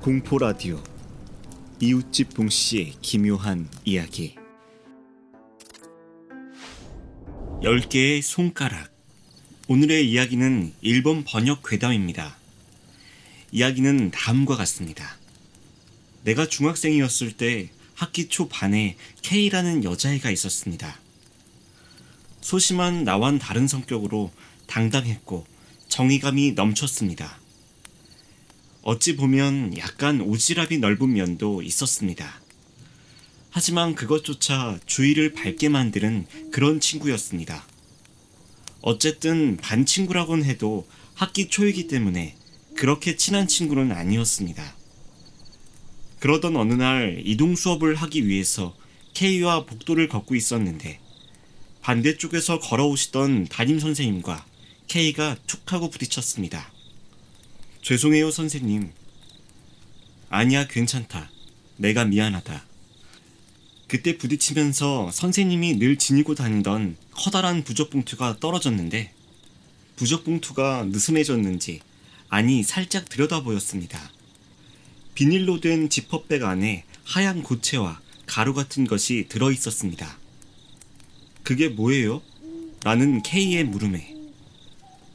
공포라디오 이웃집 봉씨의 기묘한 이야기 10개의 손가락. 오늘의 이야기는 일본 번역 괴담입니다. 이야기는 다음과 같습니다. 내가 중학생이었을 때 학기 초 반에 K라는 여자애가 있었습니다. 소심한 나와는 다른 성격으로 당당했고 정의감이 넘쳤습니다. 어찌 보면 약간 오지랖이 넓은 면도 있었습니다. 하지만 그것조차 주위를 밝게 만드는 그런 친구였습니다. 어쨌든 반 친구라곤 해도 학기 초이기 때문에 그렇게 친한 친구는 아니었습니다. 그러던 어느 날 이동 수업을 하기 위해서 K와 복도를 걷고 있었는데 반대쪽에서 걸어오시던 담임선생님과 K가 툭 하고 부딪혔습니다. 죄송해요, 선생님. 아니야, 괜찮다. 내가 미안하다. 그때 부딪히면서 선생님이 늘 지니고 다니던 커다란 부적봉투가 떨어졌는데 부적봉투가 느슨해졌는지 아니 살짝 들여다 보였습니다. 비닐로 된 지퍼백 안에 하얀 고체와 가루 같은 것이 들어있었습니다. 그게 뭐예요? 라는 K의 물음에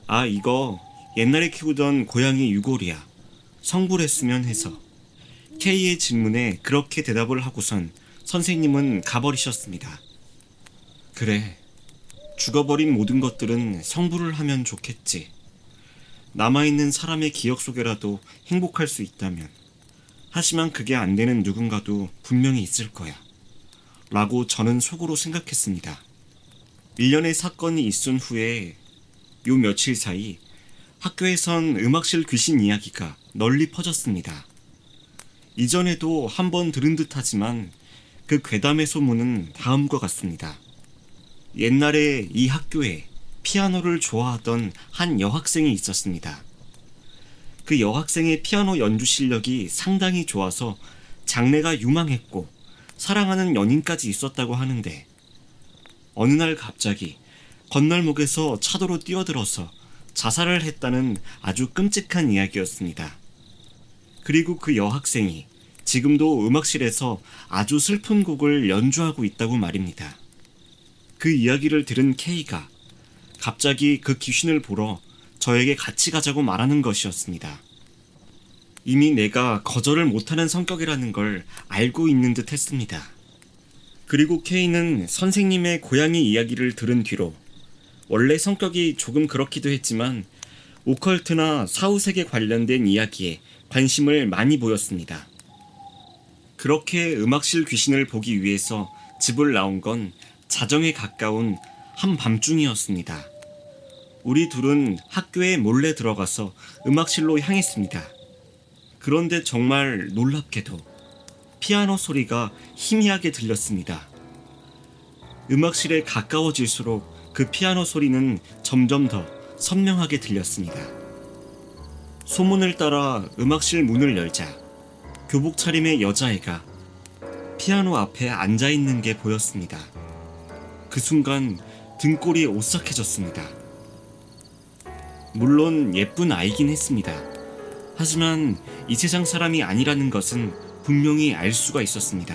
아, 이거 옛날에 키우던 고양이 유골이야. 성불했으면 해서. K의 질문에 그렇게 대답을 하고선 선생님은 가버리셨습니다. 그래, 죽어버린 모든 것들은 성불을 하면 좋겠지. 남아있는 사람의 기억 속에라도 행복할 수 있다면. 하지만 그게 안 되는 누군가도 분명히 있을 거야. 라고 저는 속으로 생각했습니다. 일련의 사건이 있은 후에 요 며칠 사이 학교에선 음악실 귀신 이야기가 널리 퍼졌습니다. 이전에도 한번 들은 듯하지만 그 괴담의 소문은 다음과 같습니다. 옛날에 이 학교에 피아노를 좋아하던 한 여학생이 있었습니다. 그 여학생의 피아노 연주 실력이 상당히 좋아서 장래가 유망했고 사랑하는 연인까지 있었다고 하는데 어느 날 갑자기 건널목에서 차도로 뛰어들어서 자살을 했다는 아주 끔찍한 이야기였습니다. 그리고 그 여학생이 지금도 음악실에서 아주 슬픈 곡을 연주하고 있다고 말입니다. 그 이야기를 들은 K가 갑자기 그 귀신을 보러 저에게 같이 가자고 말하는 것이었습니다. 이미 내가 거절을 못하는 성격이라는 걸 알고 있는 듯 했습니다. 그리고 K는 선생님의 고양이 이야기를 들은 뒤로 원래 성격이 조금 그렇기도 했지만 오컬트나 사후세계 관련된 이야기에 관심을 많이 보였습니다. 그렇게 음악실 귀신을 보기 위해서 집을 나온 건 자정에 가까운 한밤중이었습니다. 우리 둘은 학교에 몰래 들어가서 음악실로 향했습니다. 그런데 정말 놀랍게도 피아노 소리가 희미하게 들렸습니다. 음악실에 가까워질수록 그 피아노 소리는 점점 더 선명하게 들렸습니다. 소문을 따라 음악실 문을 열자 교복 차림의 여자애가 피아노 앞에 앉아있는 게 보였습니다. 그 순간 등골이 오싹해졌습니다. 물론 예쁜 아이긴 했습니다. 하지만 이 세상 사람이 아니라는 것은 분명히 알 수가 있었습니다.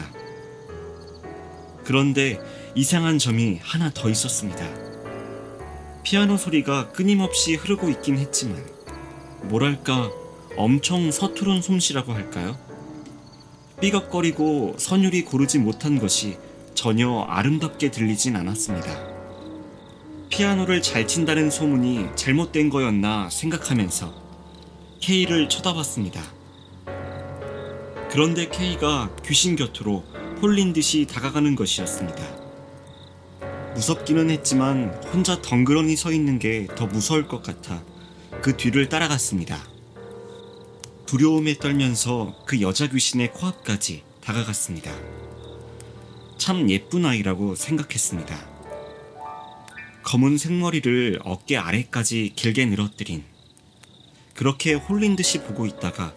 그런데 이상한 점이 하나 더 있었습니다. 피아노 소리가 끊임없이 흐르고 있긴 했지만 뭐랄까 엄청 서투른 솜씨라고 할까요? 삐걱거리고 선율이 고르지 못한 것이 전혀 아름답게 들리진 않았습니다. 피아노를 잘 친다는 소문이 잘못된 거였나 생각하면서 K를 쳐다봤습니다. 그런데 K가 귀신 곁으로 홀린 듯이 다가가는 것이었습니다. 무섭기는 했지만 혼자 덩그러니 서 있는 게 더 무서울 것 같아 그 뒤를 따라갔습니다. 두려움에 떨면서 그 여자 귀신의 코앞까지 다가갔습니다. 참 예쁜 아이라고 생각했습니다. 검은 생머리를 어깨 아래까지 길게 늘어뜨린 그렇게 홀린 듯이 보고 있다가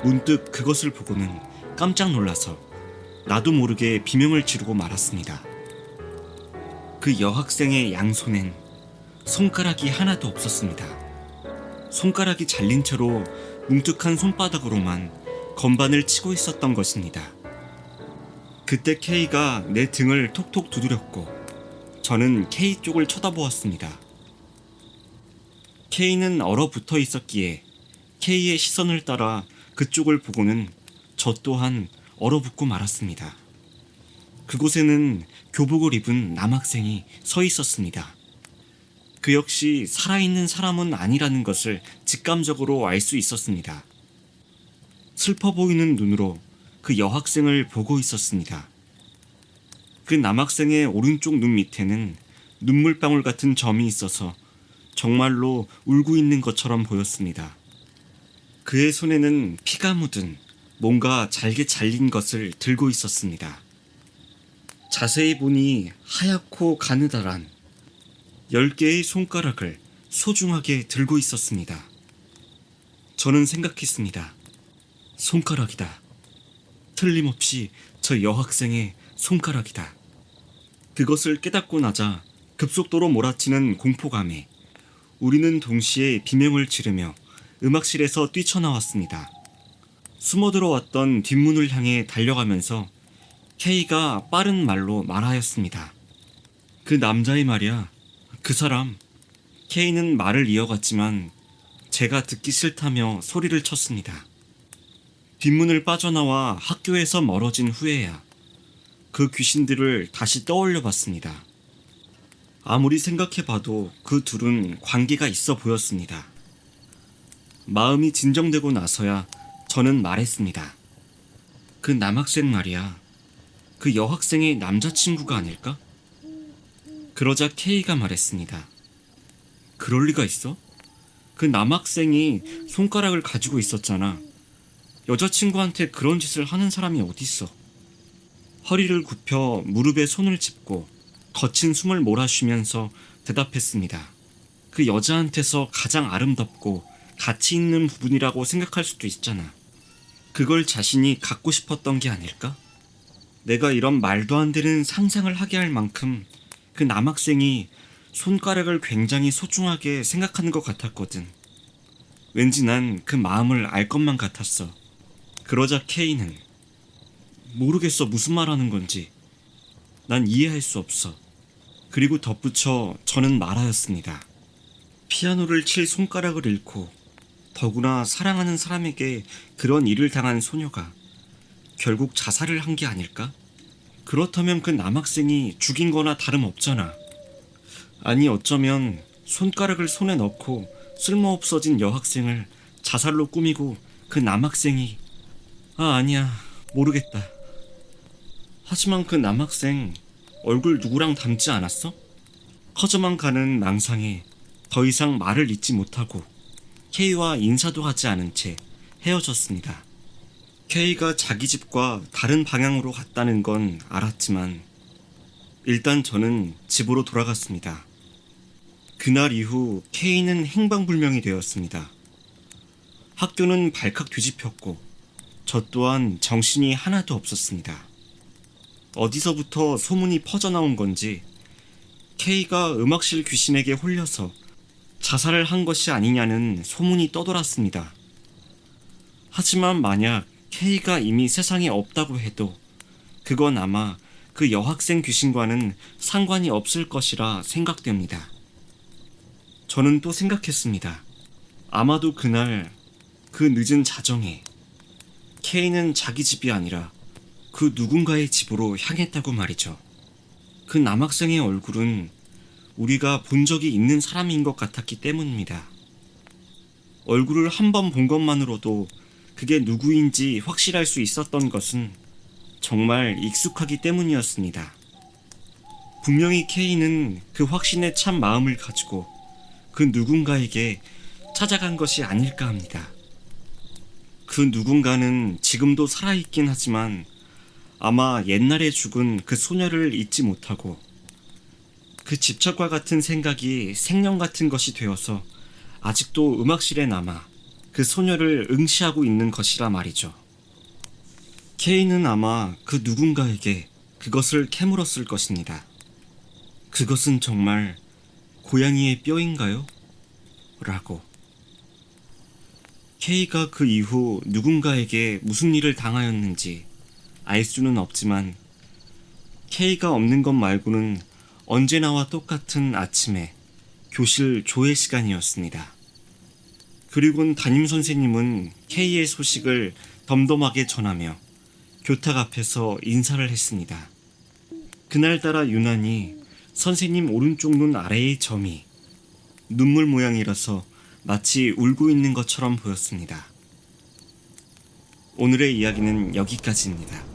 문득 그것을 보고는 깜짝 놀라서 나도 모르게 비명을 지르고 말았습니다. 그 여학생의 양손엔 손가락이 하나도 없었습니다. 손가락이 잘린 채로 뭉툭한 손바닥으로만 건반을 치고 있었던 것입니다. 그때 K가 내 등을 톡톡 두드렸고 저는 K 쪽을 쳐다보았습니다. K는 얼어붙어 있었기에 K의 시선을 따라 그쪽을 보고는 저 또한 얼어붙고 말았습니다. 그곳에는 교복을 입은 남학생이 서 있었습니다. 그 역시 살아있는 사람은 아니라는 것을 직감적으로 알 수 있었습니다. 슬퍼 보이는 눈으로 그 여학생을 보고 있었습니다. 그 남학생의 오른쪽 눈 밑에는 눈물방울 같은 점이 있어서 정말로 울고 있는 것처럼 보였습니다. 그의 손에는 피가 묻은 뭔가 잘게 잘린 것을 들고 있었습니다. 자세히 보니 하얗고 가느다란 10개의 손가락을 소중하게 들고 있었습니다. 저는 생각했습니다. 손가락이다. 틀림없이 저 여학생의 손가락이다. 그것을 깨닫고 나자 급속도로 몰아치는 공포감에 우리는 동시에 비명을 지르며 음악실에서 뛰쳐나왔습니다. 숨어들어왔던 뒷문을 향해 달려가면서 K가 빠른 말로 말하였습니다. 그 남자의 말이야. 그 사람. K는 말을 이어갔지만 제가 듣기 싫다며 소리를 쳤습니다. 뒷문을 빠져나와 학교에서 멀어진 후에야 그 귀신들을 다시 떠올려 봤습니다. 아무리 생각해봐도 그 둘은 관계가 있어 보였습니다. 마음이 진정되고 나서야 저는 말했습니다. 그 남학생 말이야. 그 여학생의 남자친구가 아닐까? 그러자 K가 말했습니다. 그럴 리가 있어? 그 남학생이 손가락을 가지고 있었잖아. 여자친구한테 그런 짓을 하는 사람이 어딨어. 허리를 굽혀 무릎에 손을 짚고 거친 숨을 몰아쉬면서 대답했습니다. 그 여자한테서 가장 아름답고 가치 있는 부분이라고 생각할 수도 있잖아. 그걸 자신이 갖고 싶었던 게 아닐까? 내가 이런 말도 안 되는 상상을 하게 할 만큼 그 남학생이 손가락을 굉장히 소중하게 생각하는 것 같았거든. 왠지 난 그 마음을 알 것만 같았어. 그러자 K는 모르겠어 무슨 말하는 건지. 난 이해할 수 없어. 그리고 덧붙여 저는 말하였습니다. 피아노를 칠 손가락을 잃고 더구나 사랑하는 사람에게 그런 일을 당한 소녀가 결국 자살을 한 게 아닐까? 그렇다면 그 남학생이 죽인 거나 다름없잖아. 아니 어쩌면 손가락을 손에 넣고 쓸모없어진 여학생을 자살로 꾸미고 그 남학생이 아니야 모르겠다. 하지만 그 남학생 얼굴 누구랑 닮지 않았어? 커져만 가는 망상에 더 이상 말을 잇지 못하고 K와 인사도 하지 않은 채 헤어졌습니다. K가 자기 집과 다른 방향으로 갔다는 건 알았지만 일단 저는 집으로 돌아갔습니다. 그날 이후 K는 행방불명이 되었습니다. 학교는 발칵 뒤집혔고 저 또한 정신이 하나도 없었습니다. 어디서부터 소문이 퍼져나온 건지 K가 음악실 귀신에게 홀려서 자살을 한 것이 아니냐는 소문이 떠돌았습니다. 하지만 만약 K가 이미 세상에 없다고 해도 그건 아마 그 여학생 귀신과는 상관이 없을 것이라 생각됩니다. 저는 또 생각했습니다. 아마도 그날 그 늦은 자정에 K는 자기 집이 아니라 그 누군가의 집으로 향했다고 말이죠. 그 남학생의 얼굴은 우리가 본 적이 있는 사람인 것 같았기 때문입니다. 얼굴을 한 번 본 것만으로도 그게 누구인지 확실할 수 있었던 것은 정말 익숙하기 때문이었습니다. 분명히 K는 그 확신에 찬 마음을 가지고 그 누군가에게 찾아간 것이 아닐까 합니다. 그 누군가는 지금도 살아있긴 하지만 아마 옛날에 죽은 그 소녀를 잊지 못하고 그 집착과 같은 생각이 생명 같은 것이 되어서 아직도 음악실에 남아 그 소녀를 응시하고 있는 것이라 말이죠. K는 아마 그 누군가에게 그것을 캐물었을 것입니다. 그것은 정말 고양이의 뼈인가요? 라고. K가 그 이후 누군가에게 무슨 일을 당하였는지 알 수는 없지만 K가 없는 것 말고는 언제나와 똑같은 아침에 교실 조회 시간이었습니다. 그리곤 담임선생님은 K의 소식을 덤덤하게 전하며 교탁 앞에서 인사를 했습니다. 그날따라 유난히 선생님 오른쪽 눈 아래의 점이 눈물 모양이라서 마치 울고 있는 것처럼 보였습니다. 오늘의 이야기는 여기까지입니다.